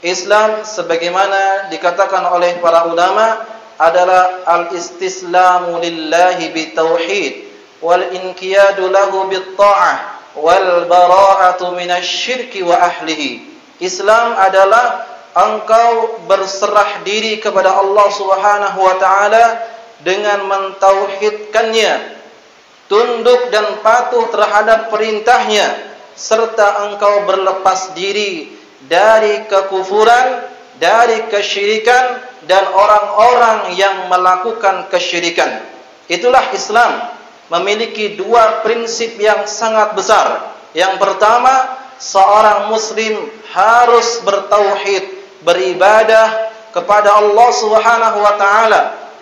Islam sebagaimana dikatakan oleh para ulama adalah al-istislamu lillahi bitauhid wal inqiyadu lahu bitta'ah wal bara'atu minasyirki wa ahlihi. Islam adalah engkau berserah diri kepada Allah Subhanahu wa taala dengan mentauhidkannya, tunduk dan patuh terhadap perintahnya, serta engkau berlepas diri dari kekufuran, dari kesyirikan dan orang-orang yang melakukan kesyirikan. Itulah Islam, memiliki dua prinsip yang sangat besar. Yang pertama, seorang muslim harus bertauhid, beribadah kepada Allah Subhanahu wa taala,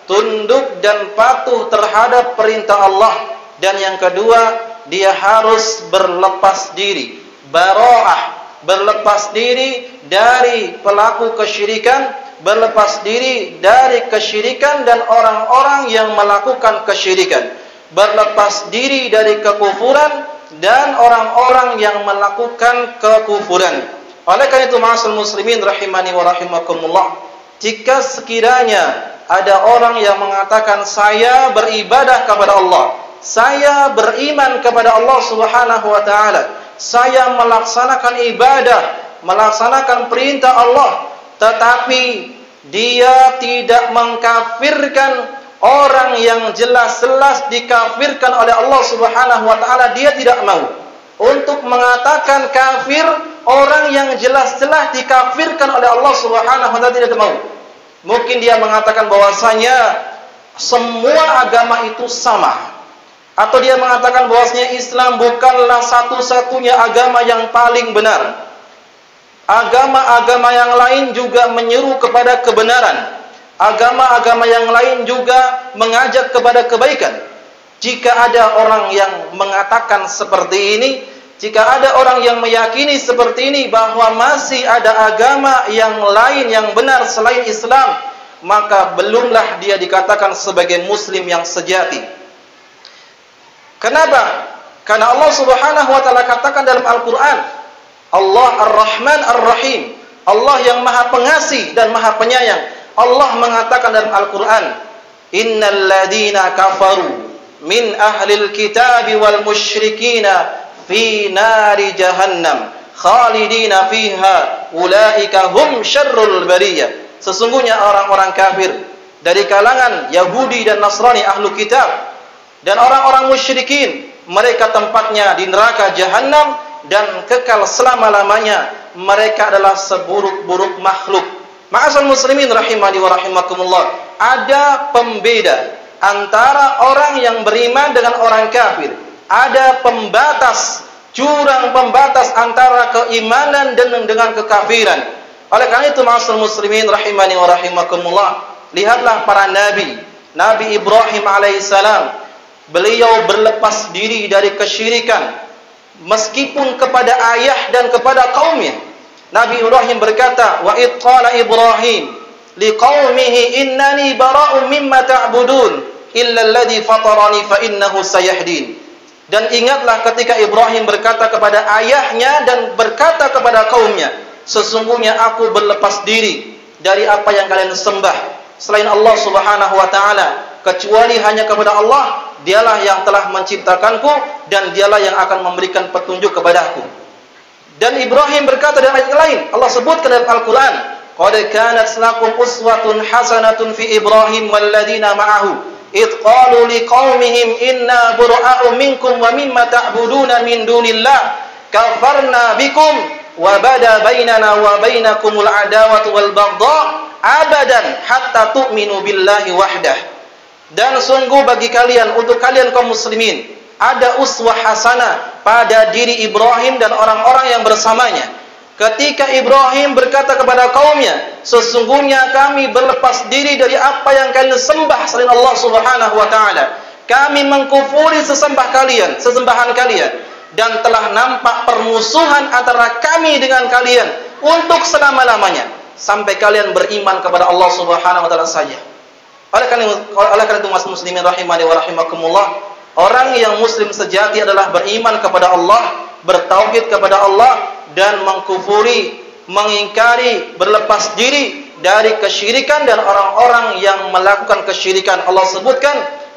tunduk dan patuh terhadap perintah Allah. Dan yang kedua, dia harus berlepas diri, bara'ah, berlepas diri dari pelaku kesyirikan, berlepas diri dari kesyirikan dan orang-orang yang melakukan kesyirikan, berlepas diri dari kekufuran dan orang-orang yang melakukan kekufuran. Oleh karena itu, ma'asyiral muslimin rahimani wa rahimakumullah, jika sekiranya ada orang yang mengatakan saya beribadah kepada Allah, saya beriman kepada Allah Subhanahu wa taala, saya melaksanakan ibadah, melaksanakan perintah Allah, tetapi dia tidak mengkafirkan orang yang jelas-jelas dikafirkan oleh Allah Subhanahu wa taala, dia tidak mau untuk mengatakan kafir orang yang jelas-jelas dikafirkan oleh Allah Subhanahu wa taala, tidak mau. Mungkin dia mengatakan bahwasanya semua agama itu sama, atau dia mengatakan bahwasanya Islam bukanlah satu-satunya agama yang paling benar. Agama-agama yang lain juga menyeru kepada kebenaran. Agama-agama yang lain juga mengajak kepada kebaikan. Jika ada orang yang mengatakan seperti ini, jika ada orang yang meyakini seperti ini bahwa masih ada agama yang lain yang benar selain Islam, maka belumlah dia dikatakan sebagai muslim yang sejati. Kenapa? Karena Allah Subhanahu wa taala katakan dalam Al-Qur'an, Allah Ar-Rahman Ar-Rahim, Allah yang Maha Pengasih dan Maha Penyayang. Allah mengatakan dalam Al-Qur'an, innal ladina kafaru min ahlil kitabi wal musyrikina fi nari jahannam khalidina fiha ulaika hum syarrul bariyah. Sesungguhnya orang-orang kafir dari kalangan Yahudi dan Nasrani ahlu kitab dan orang-orang musyrikin, mereka tempatnya di neraka jahanam dan kekal selama-lamanya. Mereka adalah seburuk-buruk makhluk. Ma'asyiral muslimin rahimani wa rahimakumullah, ada pembeda antara orang yang beriman dengan orang kafir. Ada pembatas, jurang pembatas antara keimanan dan dengan kekafiran. Oleh karena itu, ma'asyiral muslimin rahimani wa rahimakumullah, lihatlah para nabi. Nabi Ibrahim alaihissalam, beliau berlepas diri dari kesyirikan meskipun kepada ayah dan kepada kaumnya. Nabi Ibrahim berkata, wa id qala Ibrahim liqaumihi innani bara'un mimma ta'budun illa alladhi fatarani fa innahu sayahdin. Dan ingatlah ketika Ibrahim berkata kepada ayahnya dan berkata kepada kaumnya, sesungguhnya aku berlepas diri dari apa yang kalian sembah selain Allah Subhanahu wa taala, kecuali hanya kepada Allah. Dialah yang telah menciptakanku dan dialah yang akan memberikan petunjuk kepadaku. Dan Ibrahim berkata dalam ayat lain, Allah sebutkan dalam Al-Quran, qad kanat lakum uswatun hasanatun fi Ibrahim walladzina ma'ahu id qalu liqaumihim inna bura'u minkum wa mimma ta'buduna min dunillah kafarna bikum wa bada bainana wa bainakumul adawatu wal baghdha abadan hatta tu'minu billahi wahdah. Dan sungguh bagi kalian, untuk kalian kaum muslimin, ada uswah hasanah pada diri Ibrahim dan orang-orang yang bersamanya. Ketika Ibrahim berkata kepada kaumnya, sesungguhnya kami berlepas diri dari apa yang kalian sembah selain Allah Subhanahu wa taala. Kami mengkufuri sesembahan kalian, dan telah nampak permusuhan antara kami dengan kalian untuk selama-lamanya sampai kalian beriman kepada Allah Subhanahu wa taala saja. Oleh karena itu muslimin rahimani wa rahimakumullah, orang yang muslim sejati adalah beriman kepada Allah, bertauhid kepada Allah, dan mengkufuri mengingkari, berlepas diri dari kesyirikan dan orang-orang yang melakukan kesyirikan. Allah sebutkan,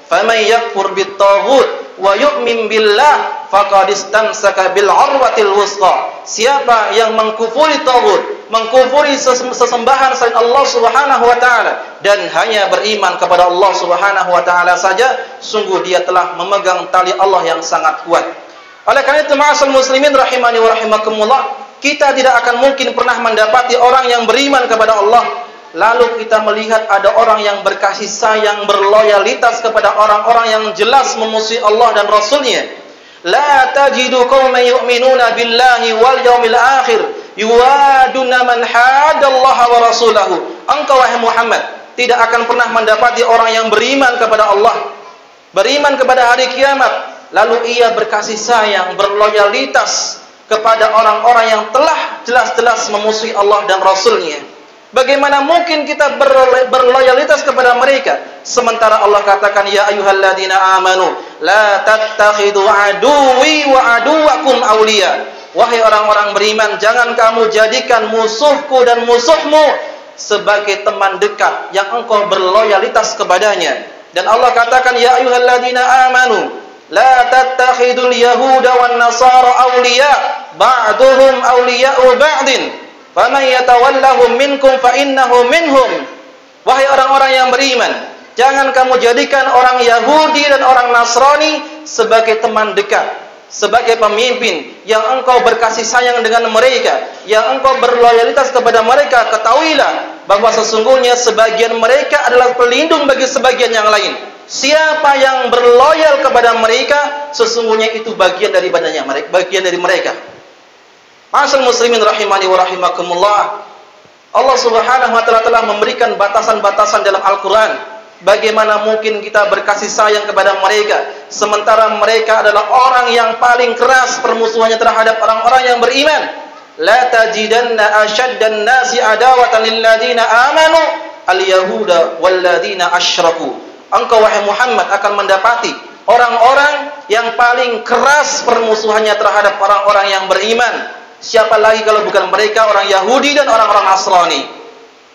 "Faman yakfur bit-taghut wa yu'min billah faqad istamsaka bil 'urwatil wusqa." Siapa yang mengkufuri taghut, mengkufuri sesembahan selain Allah Subhanahu wa taala dan hanya beriman kepada Allah Subhanahu wa taala saja, sungguh dia telah memegang tali Allah yang sangat kuat. Oleh karena itu, ma'asal muslimin rahimani wa rahimakumullah, kita tidak akan mungkin pernah mendapati orang yang beriman kepada Allah lalu kita melihat ada orang yang berkasih sayang, berloyalitas kepada orang-orang yang jelas memusuhi Allah dan Rasulnya. La tajidu qauman yu'minuna billahi wal yawmil akhir yuwaduna man haddallaha wa rasulahu. Engkau wahai Muhammad tidak akan pernah mendapati orang yang beriman kepada Allah, beriman kepada hari kiamat, lalu ia berkasih sayang, berloyalitas kepada orang-orang yang telah jelas-jelas memusuhi Allah dan Rasulnya. Bagaimana mungkin kita berloyalitas kepada mereka sementara Allah katakan, ya ayyuhalladzina amanu la tattakhidu aduwwi wa aduwwakum awliya. Wahai orang-orang beriman, jangan kamu jadikan musuhku dan musuhmu sebagai teman dekat yang engkau berloyalitas kepadanya. Dan Allah katakan, ya ayyuhalladzina amanu la tattakhidul yahuda wan nasara awliya ba'duhum awliya'u ba'din faman yatawallahum minkum fa innahu minhum. Wahai orang-orang yang beriman, jangan kamu jadikan orang Yahudi dan orang Nasrani sebagai teman dekat, sebagai pemimpin yang engkau berkasih sayang dengan mereka, yang engkau berloyalitas kepada mereka. Ketahuilah bahwa sesungguhnya sebagian mereka adalah pelindung bagi sebagian yang lain. Siapa yang berloyal kepada mereka, sesungguhnya itu bagian dari badannya mereka, bagian dari mereka. Ma'asal muslimin rahimani wa rahimakumullah, Allah Subhanahu wa taala telah memberikan batasan-batasan dalam Al-Qur'an. Bagaimana mungkin kita berkasih sayang kepada mereka sementara mereka adalah orang yang paling keras permusuhannya terhadap orang-orang yang beriman. La tajidanna ashaddan nasi adawatan lil ladzina amanu al-yahuda wal ladzina asyraku. Engkau wahai Muhammad akan mendapati orang-orang yang paling keras permusuhannya terhadap orang-orang yang beriman. Siapa lagi kalau bukan mereka, orang Yahudi dan orang-orang Nasrani.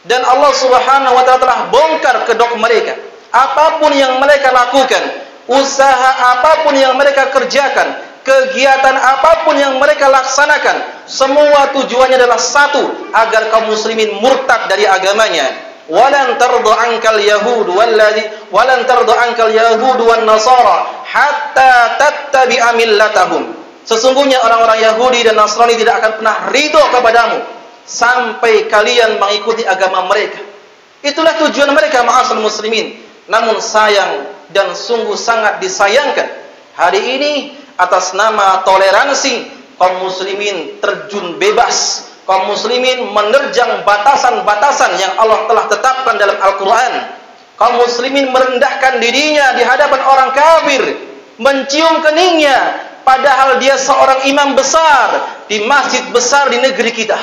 Dan Allah Subhanahu wa taala telah bongkar kedok mereka. Apapun yang mereka lakukan, usaha apapun yang mereka kerjakan, kegiatan apapun yang mereka laksanakan, semua tujuannya adalah satu, agar kaum muslimin murtad dari agamanya. Walan tardu ankal yahud walan tardu ankal yahud wan nasara hatta tattabi'a millatahum. Sesungguhnya orang-orang Yahudi dan Nasrani tidak akan pernah ridho kepadamu sampai kalian mengikuti agama mereka. Itulah tujuan mereka, ma'asal muslimin. Namun sayang dan sungguh sangat disayangkan, hari ini atas nama toleransi, kaum muslimin terjun bebas. Kaum muslimin menerjang batasan-batasan yang Allah telah tetapkan dalam Al-Quran. Kaum muslimin merendahkan dirinya di hadapan orang kafir, mencium keningnya, padahal dia seorang imam besar di masjid besar di negeri kita.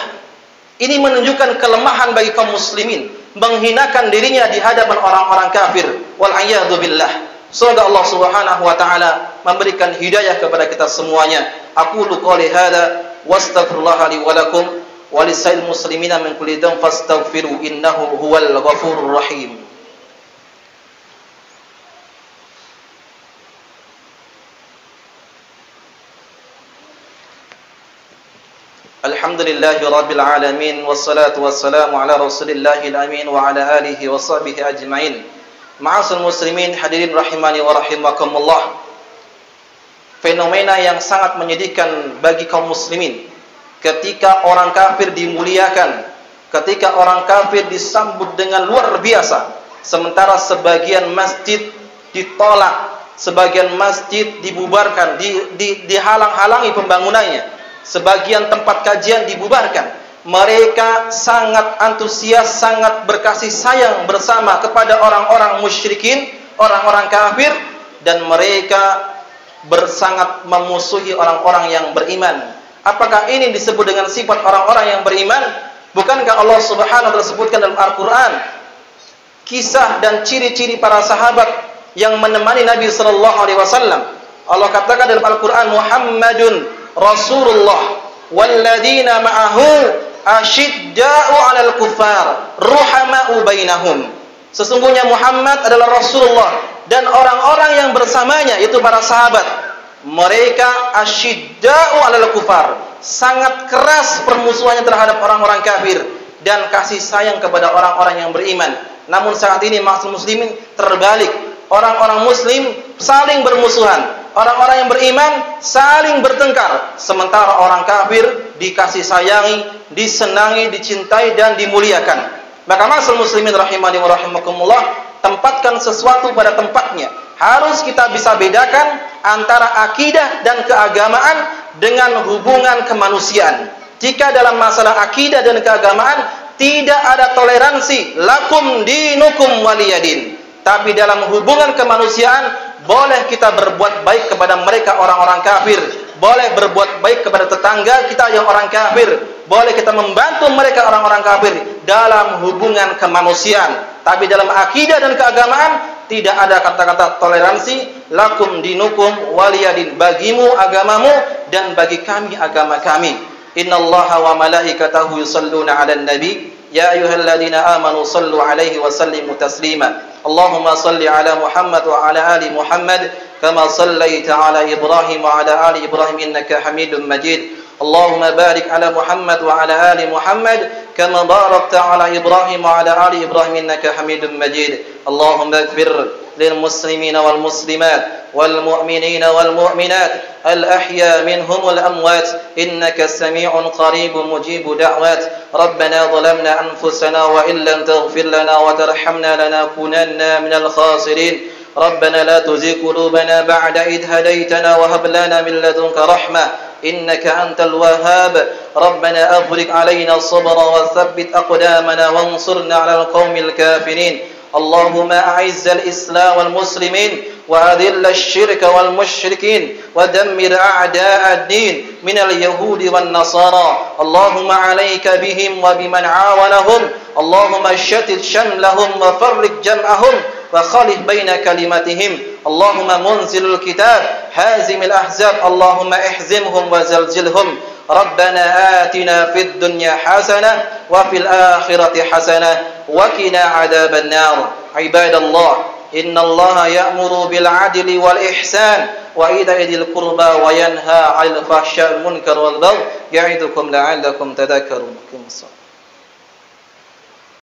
Ini menunjukkan kelemahan bagi kaum muslimin, menghinakan dirinya di hadapan orang-orang kafir. Wal'iyadu billah. Semoga Allah Subhanahu wa taala memberikan hidayah kepada kita semuanya. Aqulu qouli hadza wastaghfirullah li wa lakum wa lisa'il muslimina min kulli dhanbin fastaghfiru innahu huwal ghafurur rahim. Alhamdulillahi rabbil alamin wassalatu wassalamu ala rasulillahil amin wa ala alihi wa sahbihi ajma'in. Ma'asal muslimin hadirin rahimani wa rahimakumullah. Fenomena yang sangat menyedihkan bagi kaum muslimin ketika orang kafir dimuliakan, ketika orang kafir disambut dengan luar biasa, sementara sebagian masjid ditolak, sebagian masjid dibubarkan, dihalang-halangi pembangunannya, sebagian tempat kajian dibubarkan. Mereka sangat antusias, sangat berkasih sayang bersama kepada orang-orang musyrikin, orang-orang kafir, dan mereka sangat memusuhi orang-orang yang beriman. Apakah ini disebut dengan sifat orang-orang yang beriman? Bukankah Allah Subhanahu wa taala sebutkan dalam Al-Qur'an kisah dan ciri-ciri para sahabat yang menemani Nabi sallallahu alaihi wasallam? Allah katakan dalam Al-Qur'an, Muhammadun Rasulullah walladzina ma'ahu asyidda'u 'alal kuffar, ruhama'u bainahum. Sesungguhnya Muhammad adalah Rasulullah dan orang-orang yang bersamanya yaitu para sahabat, mereka asyidda'u 'alal kuffar, sangat keras permusuhannya terhadap orang-orang kafir dan kasih sayang kepada orang-orang yang beriman. Namun saat ini ma'asyiral muslimin terbalik. Orang-orang muslim saling bermusuhan, orang-orang yang beriman saling bertengkar, sementara orang kafir dikasih sayangi, disenangi, dicintai dan dimuliakan. Maka ma'asyiral muslimin rahimani wa rahimakumullah, tempatkan sesuatu pada tempatnya. Harus kita bisa bedakan antara akidah dan keagamaan dengan hubungan kemanusiaan. Jika dalam masalah akidah dan keagamaan tidak ada toleransi, lakum dinukum waliyadin. Tapi dalam hubungan kemanusiaan boleh kita berbuat baik kepada mereka orang-orang kafir, boleh berbuat baik kepada tetangga kita yang orang kafir, boleh kita membantu mereka orang-orang kafir dalam hubungan kemanusiaan. Tapi dalam akidah dan keagamaan tidak ada kata-kata toleransi, lakum dinukum waliyadin, bagimu agamamu dan bagi kami agama kami. Innallaha wa malaikatahu yusalluna 'alan nabi ya ayyuhalladzina amanu sallu 'alaihi wa sallimu taslima. Allahumma salli 'ala Muhammad wa 'ala ali Muhammad kama sallaita 'ala Ibrahim wa 'ala ali Ibrahim innaka Hamidum Majid. Allahumma barik 'ala Muhammad wa 'ala ali Muhammad kama barakta 'ala Ibrahim wa 'ala ali Ibrahim innaka Hamidum Majid. Allahumma ighfir lil muslimina wal muslimat wal mu'minina wal mu'minat al ahya minhum wal amwat innaka sami'un qaribun mujibud da'wat. Rabbana zalamna anfusana wa in lam taghfir lana wa tarhamna lanakunanna minal khasirin. Rabbana la tuzigh qulubana ba'da idh hadaytana wa hab lana min ladunka rahmah innaka antal wahhab. Rabbana afrigh 'alaina as-sabra wa thabbit aqdamana wansurna 'alal qaumil kafirin. اللهم أعز الإسلام والمسلمين وأذل الشرك والمشركين ودمر أعداء الدين من اليهود والنصارى. اللهم عليك بهم وبمن عاونهم. اللهم شتت شملهم وفرق جمعهم وخالف بين كلمتهم. اللهم منزل الكتاب هازم الأحزاب اللهم احزمهم وزلزلهم. ربنا آتنا في الدنيا حسنة وفي الآخرة حسنة وقنا عذاب النار. عباد الله إن الله يأمر بالعدل والإحسان وإيتاء ذي القربى وينهى عن الفحشاء والمنكر والبغي يعظكم لعلكم تذكرون.